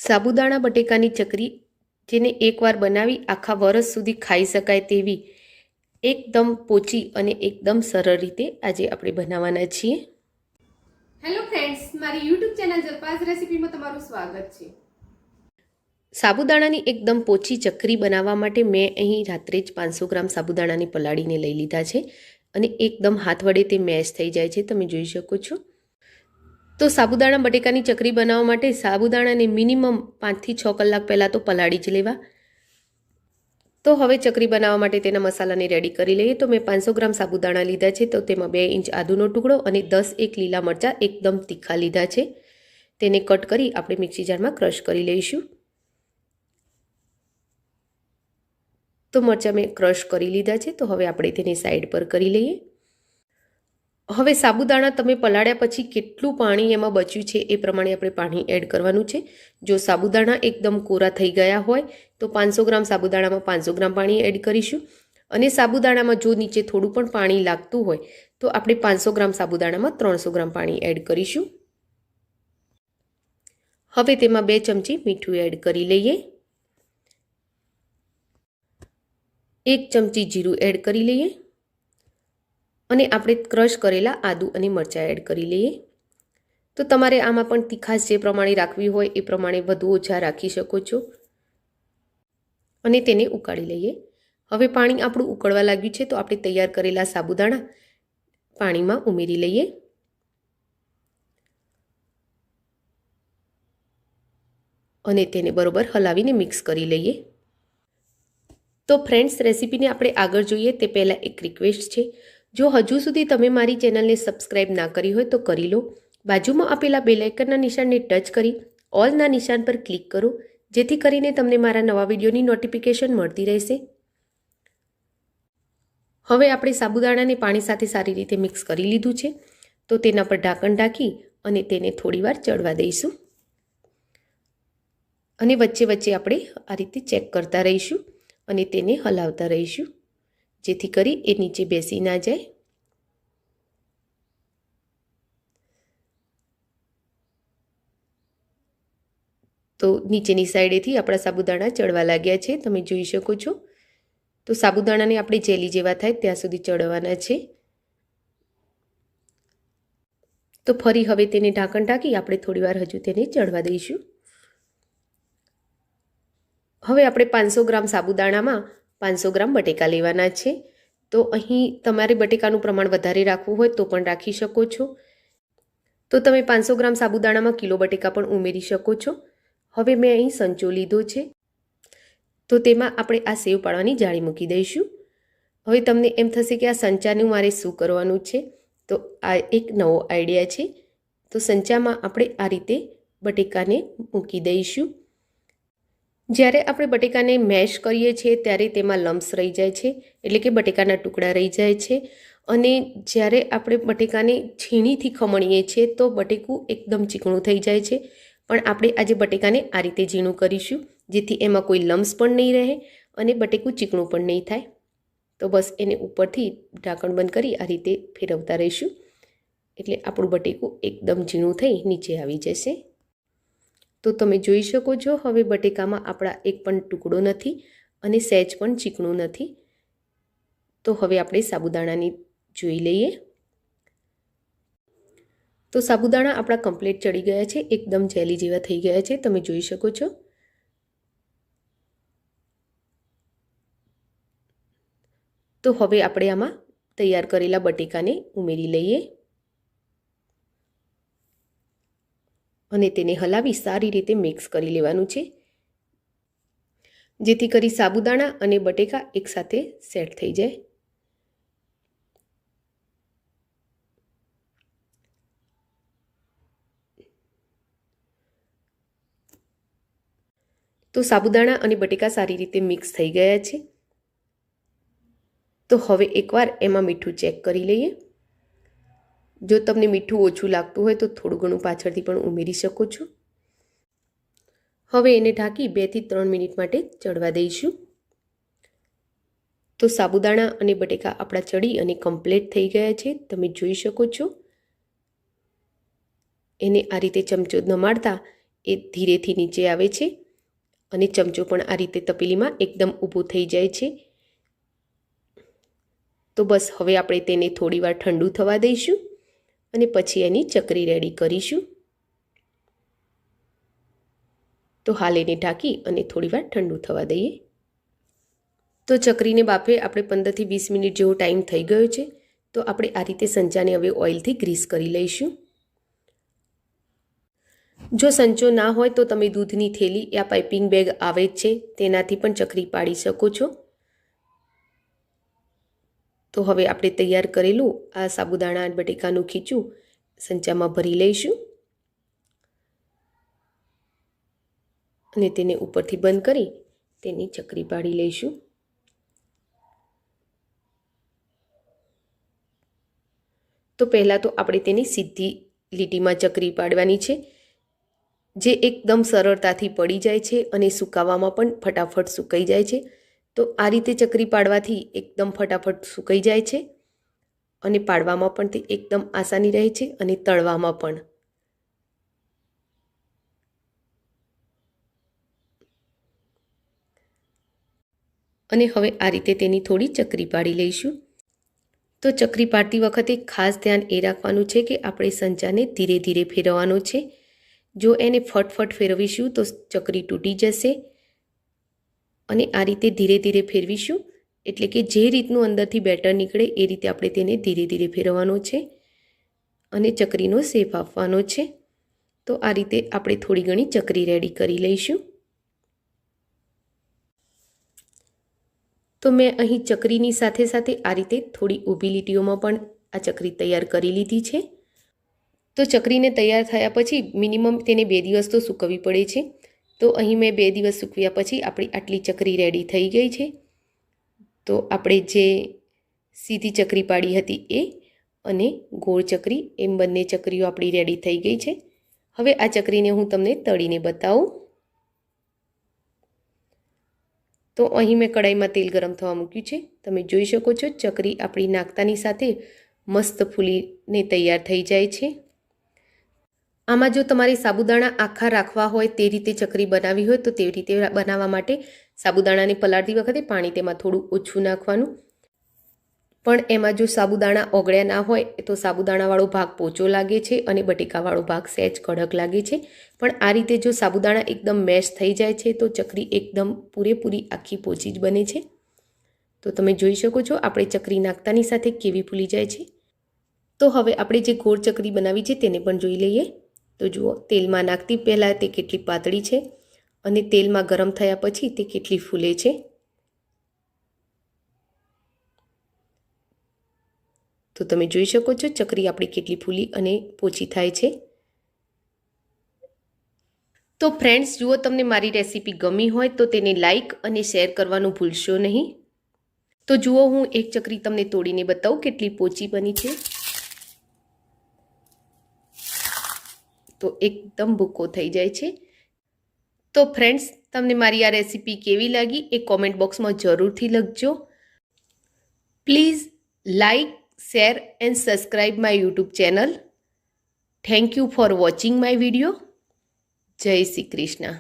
સાબુદાણા બટેકાની ચકરી જેને એકવાર બનાવી આખા વરસ સુધી ખાઈ શકાય તેવી એકદમ પોચી અને એકદમ સરળ રીતે આજે આપણે બનાવવાના છીએ. હેલો ફ્રેન્ડ્સ, મારી યુટ્યુબ ચેનલ જલપાસ રેસીપીમાં તમારું સ્વાગત છે. સાબુદાણાની એકદમ પોચી ચકરી બનાવવા માટે મેં અહીં રાત્રે જ 500 ગ્રામ સાબુદાણાની પલાળીને લઈ લીધા છે અને એકદમ હાથ વડે તે મેશ થઈ જાય છે, તમે જોઈ શકો છો. તો સાબુદાણા બટેકાની ચકરી બનાવવા માટે સાબુદાણાને મિનિમમ 5 થી 6 કલાક પહેલાં તો પલાળી જ લેવા. તો હવે ચકરી બનાવવા માટે તેના મસાલાને રેડી કરી લઈએ. તો મેં 500 ગ્રામ સાબુદાણા લીધા છે, તો તેમાં 2 ઇંચ આદુનો ટુકડો અને 10 લીલા મરચાં એકદમ તીખા લીધા છે. તેને કટ કરી આપણે મિક્સી જારમાં ક્રશ કરી લઈશું. તો મરચાં મેં ક્રશ કરી લીધા છે, તો હવે આપણે તેને સાઈડ પર કરી લઈએ. હવે સાબુદાણા તમે પલાળ્યા પછી કેટલું પાણી એમાં બચ્યું છે એ પ્રમાણે આપણે પાણી એડ કરવાનું છે. જો સાબુદાણા એકદમ કોરા થઈ ગયા હોય તો 500 ગ્રામ સાબુદાણામાં 500 ગ્રામ પાણી એડ કરીશું. અને સાબુદાણામાં જો નીચે થોડું પણ પાણી લાગતું હોય તો આપણે 500 ગ્રામ સાબુદાણામાં 300 ગ્રામ પાણી એડ કરીશું. હવે તેમાં 2 ચમચી મીઠું એડ કરી લઈએ. 1 ચમચી જીરું એડ કરી લઈએ. અને આપણે ક્રશ કરેલા આદુ અને મરચાં એડ કરી લઈએ. તો તમારે આમાં પણ તીખાશ જે પ્રમાણે રાખવી હોય એ પ્રમાણે વધુ ઓછા રાખી શકો છો. અને તેને ઉકાળી લઈએ. હવે પાણી આપણું ઉકળવા લાગ્યું છે, તો આપણે તૈયાર કરેલા સાબુદાણા પાણીમાં ઉમેરી લઈએ. અને તેને બરોબર હલાવીને મિક્સ કરી લઈએ. તો ફ્રેન્ડ્સ, રેસીપીને આપણે આગળ જોઈએ તે પહેલાં એક રિક્વેસ્ટ છે. જો હજુ સુધી તમે મારી ચેનલને સબસ્ક્રાઇબ ના કરી હોય તો કરી લો. બાજુમાં આપેલા બેલ આઇકનના નિશાનને ટચ કરી ઓલના નિશાન પર ક્લિક કરો, જેથી કરીને તમને મારા નવા વિડીયોની નોટિફિકેશન મળતી રહેશે. હવે આપણે સાબુદાણાને પાણી સાથે સારી રીતે મિક્સ કરી લીધું છે, તો તેના પર ઢાંકણ ઢાંકી અને તેને થોડીવાર ચડવા દઈશું. અને વચ્ચે વચ્ચે આપણે આ રીતે ચેક કરતા રહીશું અને તેને હલાવતા રહીશું, જેથી કરી એ નીચે બેસી ના જાય. તો નીચેની સાઈડેથી આપણા સાબુદાણા ચડવા લાગ્યા છે, તમે જોઈ શકો છો. તો સાબુદાણાને આપણે જેલી જેવા થાય ત્યાં સુધી ચડવાના છે. તો ફરી હવે તેને ઢાંકણ ઢાંકી આપણે થોડીવાર હજુ તેને ચડવા દઈશું. હવે આપણે 500 ગ્રામ સાબુદાણામાં 500 ગ્રામ બટેકા લેવાના છે. તો અહીં તમારે બટેકાનું પ્રમાણ વધારે રાખવું હોય તો પણ રાખી શકો છો. તો તમે 500 ગ્રામ સાબુદાણામાં કિલો બટેકા પણ ઉમેરી શકો છો. હવે મેં અહીં સંચો લીધો છે, તો તેમાં આપણે આ સેવ પાડવાની જાળી મૂકી દઈશું. હવે તમને એમ થશે કે આ સંચાનું મારે શું કરવાનું છે, તો આ એક નવો આઈડિયા છે. તો સંચામાં આપણે આ રીતે બટેકાને મૂકી દઈશું. જ્યારે આપણે બટેકાને મેશ કરીએ છીએ ત્યારે તેમાં લમ્સ રહી જાય છે, એટલે કે બટેકાના ટુકડા રહી જાય છે. અને જ્યારે આપણે બટેકાને છીણીથી ખમણીએ છીએ તો બટેકું એકદમ ચીકણું થઈ જાય છે. પણ આપણે આજે બટેકાને આ રીતે ઝીણું કરીશું, જેથી એમાં કોઈ લમ્સ પણ નહીં રહે અને બટેકું ચીકણું પણ નહીં થાય. તો બસ એને ઉપરથી ઢાંકણ બંધ કરી આ રીતે ફેરવતા રહીશું, એટલે આપણું બટેકું એકદમ ઝીણું થઈ નીચે આવી જશે. તો તમે જોઈ શકો છો હવે બટેકામાં આપણા એક પણ ટુકડો નથી અને સહેજ પણ ચીકણું નથી. તો હવે આપણે સાબુદાણાની જોઈ લઈએ. તો સાબુદાણા આપણા કમ્પ્લીટ ચડી ગયા છે, એકદમ જેલી જેવા થઈ ગયા છે, તમે જોઈ શકો છો. તો હવે આપણે આમાં તૈયાર કરેલા બટેકાને ઉમેરી લઈએ અને તેને હલાવી સારી રીતે મિક્સ કરી લેવાનું છે, જેથી કરી સાબુદાણા અને બટેકા એકસાથે સેટ થઈ જાય. તો સાબુદાણા અને બટેકા સારી રીતે મિક્સ થઈ ગયા છે. તો હવે એકવાર એમાં મીઠું ચેક કરી લઈએ. જો તમને મીઠું ઓછું લાગતું હોય તો થોડું ઘણું પાછળથી પણ ઉમેરી શકો છો. હવે એને ઢાંકી 2 થી 3 મિનિટ માટે ચડવા દઈશું. તો સાબુદાણા અને બટેકા આપણા ચડી અને કમ્પ્લીટ થઈ ગયા છે, તમે જોઈ શકો છો. એને આ રીતે ચમચો નમાડતા એ ધીરેથી નીચે આવે છે અને ચમચો પણ આ રીતે તપેલીમાં એકદમ ઊભો થઈ જાય છે. તો બસ હવે આપણે તેને થોડીવાર ઠંડુ થવા દઈશું અને પછી એની ચકરી રેડી કરીશું. તો હાલ એને ઢાંકી અને થોડીવાર ઠંડુ થવા દઈએ. તો ચકરીને બાફે આપણે 15 થી 20 મિનિટ જેવો ટાઈમ થઈ ગયો છે. તો આપણે આ રીતે સંચાને હવે ઓઇલથી ગ્રીસ કરી લઈશું. જો સંચો ના હોય તો તમે દૂધની થેલી યા પાઇપિંગ બેગ આવે જ છે તેનાથી પણ ચકરી પાડી શકો છો. તો હવે આપણે તૈયાર કરેલું આ સાબુદાણા બટેકાનું ખીચું સંચામાં ભરી લઈશું અને તેને ઉપરથી બંધ કરી તેની ચકરી પાડી લઈશું. તો પહેલાં તો આપણે તેની સીધી લીટીમાં ચકરી પાડવાની છે, જે એકદમ સરળતાથી પડી જાય છે અને સુકાવામાં પણ ફટાફટ સુકાઈ જાય છે. તો આ રીતે ચકરી પાડવાથી એકદમ ફટાફટ સુકાઈ જાય છે અને પાડવામાં પણ તે એકદમ આસાની રહે છે અને તળવામાં પણ. અને હવે આ રીતે તેની થોડી ચકરી પાડી લઈશું. તો ચકરી પાડતી વખતે ખાસ ધ્યાન એ રાખવાનું છે કે આપણે સંચાને ધીરે ધીરે ફેરવવાનો છે. જો એને ફટફટ ફેરવીશું તો ચકરી તૂટી જશે અને આ રીતે ધીરે ધીરે ફેરવીશું એટલે કે જે રીતનું અંદરથી બેટર નીકળે એ રીતે આપણે તેને ધીરે ધીરે ફેરવવાનો છે અને ચકરીનો શેપ આપવાનો છે. તો આ રીતે આપણે થોડી ઘણી ચકરી રેડી કરી લઈશું. તો મેં અહીં ચકરીની સાથે સાથે આ રીતે થોડી ઊભી લીટીઓમાં પણ આ ચકરી તૈયાર કરી લીધી છે. તો ચકરીને તૈયાર થયા પછી મિનિમમ તેને 2 દિવસ તો સૂકવવી પડે છે. તો અહીં મેં 2 દિવસ સૂકવ્યા પછી આપણી આટલી ચકરી રેડી થઈ ગઈ છે. તો આપણે જે સીધી ચકરી પાડી હતી એ અને ગોળ ચકરી એમ બંને ચકરીઓ આપણી રેડી થઈ ગઈ છે. હવે આ ચકરીને હું તમને તળીને બતાવું. તો અહીં મેં કડાઈમાં તેલ ગરમ થવા મૂક્યું છે. તમે જોઈ શકો છો ચકરી આપણી નાખતાની સાથે મસ્ત ફૂલીને તૈયાર થઈ જાય છે. આમાં જો તમારે સાબુદાણા આખા રાખવા હોય તે રીતે ચકરી બનાવી હોય તો તેવી રીતે બનાવવા માટે સાબુદાણાને પલાળતી વખતે પાણી તેમાં થોડું ઓછું નાખવાનું. પણ એમાં જો સાબુદાણા ઓગળ્યા ના હોય તો સાબુદાણાવાળો ભાગ પોચો લાગે છે અને બટેકાવાળો ભાગ સહેજ કડક લાગે છે. પણ આ રીતે જો સાબુદાણા એકદમ મેશ થઈ જાય છે તો ચકરી એકદમ પૂરેપૂરી આખી પોચી જ બને છે. તો તમે જોઈ શકો છો આપણે ચકરી નાખતાની સાથે કેવી ફૂલી જાય છે. તો હવે આપણે જે ગોળ ચકરી બનાવી છે તેને પણ જોઈ લઈએ. તો જુઓ તેલમાં નાખતી પહેલાં તે કેટલી પાતળી છે અને તેલમાં ગરમ થયા પછી તે કેટલી ફૂલે છે. તો તમે જોઈ શકો છો ચકરી આપણી કેટલી ફૂલી અને પોચી થાય છે. તો ફ્રેન્ડ્સ જુઓ તમને મારી રેસીપી ગમી હોય તો તેને લાઈક અને શેર કરવાનું ભૂલશો નહીં. તો જુઓ હું એક ચકરી તમને તોડીને બતાવું કેટલી પોચી બની છે. તો એકદમ ભૂકો થઈ જાય છે. તો ફ્રેન્ડ્સ તમને મારી આ રેસીપી કેવી લાગી એ કોમેન્ટ બોક્સમાં જરૂરથી લખજો. Please like, share and subscribe my YouTube channel. Thank you for watching my video. જય શ્રી કૃષ્ણ.